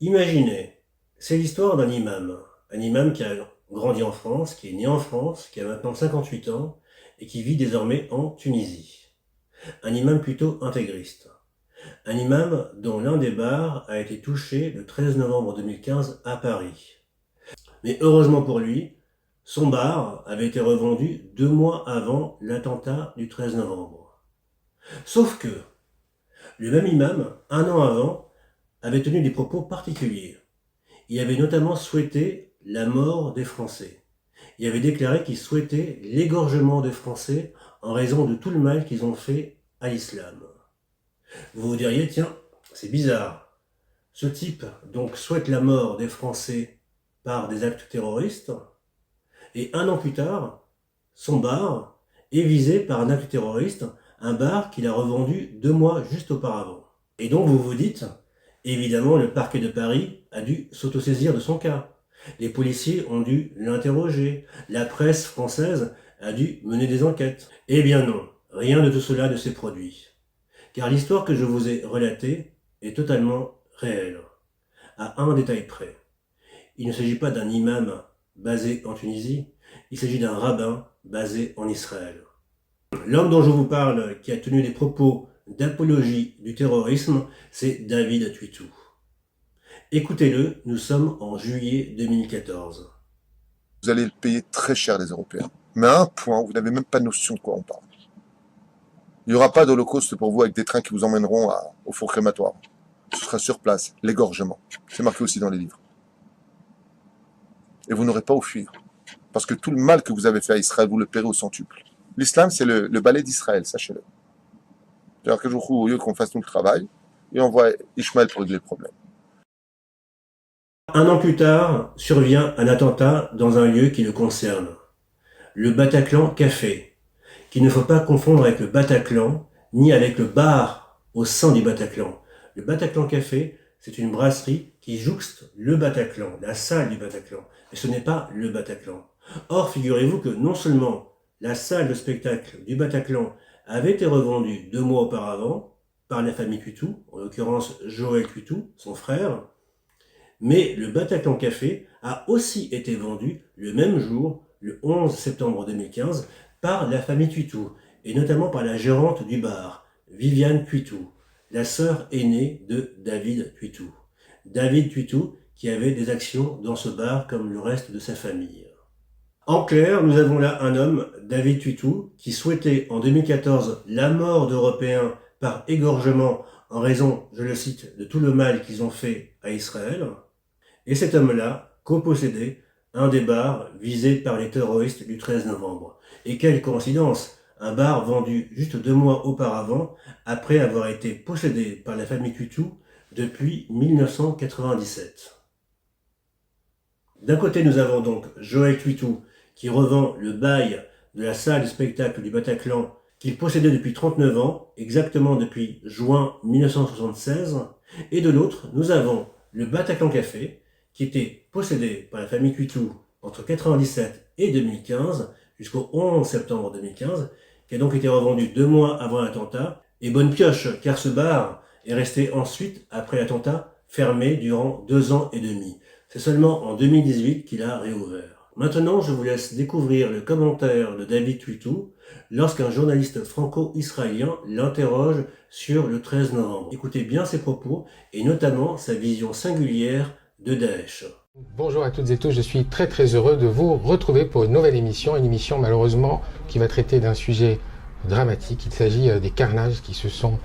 Imaginez, c'est l'histoire d'un imam. Un imam qui a grandi en France, qui est né en France, qui a maintenant 58 ans et qui vit désormais en Tunisie. Un imam plutôt intégriste. Un imam dont l'un des bars a été touché le 13 novembre 2015 à Paris. Mais heureusement pour lui, son bar avait été revendu 2 mois avant l'attentat du 13 novembre. Sauf que le même imam, un an avant, avait tenu des propos particuliers. Il avait notamment souhaité la mort des Français. Il avait déclaré qu'il souhaitait l'égorgement des Français en raison de tout le mal qu'ils ont fait à l'islam. Vous vous diriez, tiens, c'est bizarre. Ce type donc souhaite la mort des Français par des actes terroristes, et un an plus tard, son bar est visé par un acte terroriste, un bar qu'il a revendu 2 mois juste auparavant. Et donc vous vous dites, évidemment le parquet de Paris a dû s'autosaisir de son cas. Les policiers ont dû l'interroger, la presse française a dû mener des enquêtes. Eh bien non, rien de tout cela ne s'est produit. Car l'histoire que je vous ai relatée est totalement réelle, à un détail près. Il ne s'agit pas d'un imam basé en Tunisie, il s'agit d'un rabbin basé en Israël. L'homme dont je vous parle, qui a tenu des propos d'apologie du terrorisme, c'est David Tuitou. Écoutez-le, nous sommes en juillet 2014. Vous allez le payer très cher, les Européens. Mais à un point, vous n'avez même pas notion de quoi on parle. Il n'y aura pas d'holocauste pour vous avec des trains qui vous emmèneront au four crématoire. Ce sera sur place, l'égorgement. C'est marqué aussi dans les livres. Et vous n'aurez pas à fuir. Parce que tout le mal que vous avez fait à Israël, vous le paierez au centuple. L'islam, c'est le balai d'Israël, sachez-le. C'est-à-dire que au lieu qu'on fasse tout le travail, et on voit Ishmaël pour régler le problème. Un an plus tard, survient un attentat dans un lieu qui le concerne. Le Bataclan Café, qu'il ne faut pas confondre avec le Bataclan, ni avec le bar au sein du Bataclan. Le Bataclan Café, c'est une brasserie qui jouxte le Bataclan, la salle du Bataclan. Mais ce n'est pas le Bataclan. Or, figurez-vous que non seulement la salle de spectacle du Bataclan avait été revendue 2 mois auparavant par la famille Tuitou, en l'occurrence Joël Tuitou, son frère, mais le Bataclan Café a aussi été vendu le même jour, le 11 septembre 2015, par la famille Tuitou, et notamment par la gérante du bar, Viviane Tuitou, la sœur aînée de David Tuitou. David Tuitou qui avait des actions dans ce bar comme le reste de sa famille. En clair, nous avons là un homme, David Tuitou, qui souhaitait en 2014 la mort d'Européens par égorgement en raison, je le cite, de tout le mal qu'ils ont fait à Israël. Et cet homme-là copossédait un des bars visés par les terroristes du 13 novembre. Et quelle coïncidence! Un bar vendu juste 2 mois auparavant, après avoir été possédé par la famille Tuitou depuis 1997. D'un côté, nous avons donc Joël Tuitou, qui revend le bail de la salle de spectacle du Bataclan qu'il possédait depuis 39 ans, exactement depuis juin 1976. Et de l'autre, nous avons le Bataclan Café, qui était possédé par la famille Tuitou entre 1997 et 2015, jusqu'au 11 septembre 2015, qui a donc été revendu 2 mois avant l'attentat. Et bonne pioche, car ce bar est resté ensuite, après l'attentat, fermé durant 2 ans et demi. C'est seulement en 2018 qu'il a réouvert. Maintenant, je vous laisse découvrir le commentaire de David Tuitou lorsqu'un journaliste franco-israélien l'interroge sur le 13 novembre. Écoutez bien ses propos et notamment sa vision singulière de Daesh. Bonjour à toutes et tous, je suis très heureux de vous retrouver pour une nouvelle émission, une émission malheureusement qui va traiter d'un sujet dramatique. Il s'agit des carnages qui se sont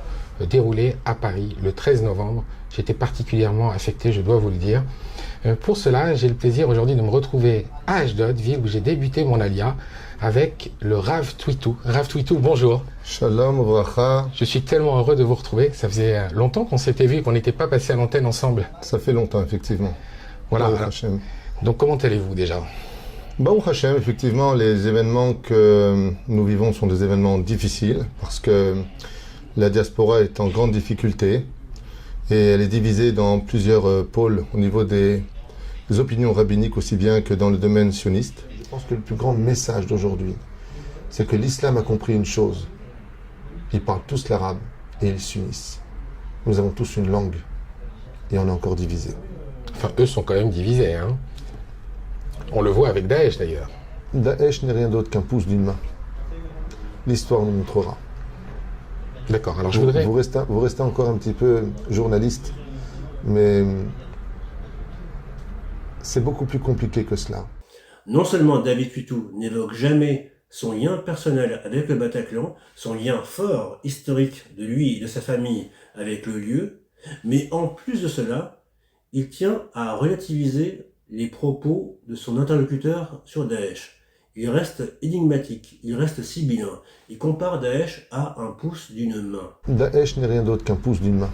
déroulés à Paris le 13 novembre. J'étais particulièrement affecté, je dois vous le dire. Pour cela, j'ai le plaisir aujourd'hui de me retrouver à Ashdod, ville où j'ai débuté mon alia, avec le Rav Tuitou. Rav Tuitou, bonjour. Shalom, bracha. Je suis tellement heureux de vous retrouver. Ça faisait longtemps qu'on s'était vu, qu'on n'était pas passé à l'antenne ensemble. Ça fait longtemps, effectivement. Voilà. Baruch Hashem. Donc comment allez-vous déjà? Baruch Hashem, effectivement, les événements que nous vivons sont des événements difficiles parce que la diaspora est en grande difficulté et elle est divisée dans plusieurs pôles au niveau des opinions rabbiniques aussi bien que dans le domaine sioniste. Je pense que le plus grand message d'aujourd'hui, c'est que l'islam a compris une chose. Ils parlent tous l'arabe et ils s'unissent. Nous avons tous une langue et on est encore divisés. Enfin, eux sont quand même divisés, hein. On le voit avec Daesh d'ailleurs. Daesh n'est rien d'autre qu'un pouce d'une main. L'histoire nous montrera. D'accord, alors je voudrais... Vous restez encore un petit peu journaliste, mais c'est beaucoup plus compliqué que cela. Non seulement David Putou n'évoque jamais son lien personnel avec le Bataclan, son lien fort, historique de lui et de sa famille avec le lieu, mais en plus de cela, il tient à relativiser les propos de son interlocuteur sur Daesh. Il reste énigmatique, il reste sibyllin. Il compare Daesh à un pouce d'une main. Daesh n'est rien d'autre qu'un pouce d'une main.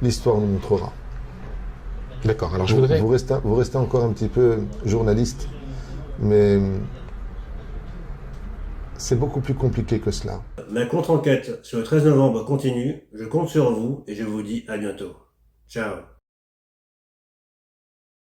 L'histoire nous montrera. D'accord, alors je voudrais... Vous restez encore un petit peu journaliste, mais c'est beaucoup plus compliqué que cela. Ma contre-enquête sur le 13 novembre continue, je compte sur vous et je vous dis à bientôt. Ciao.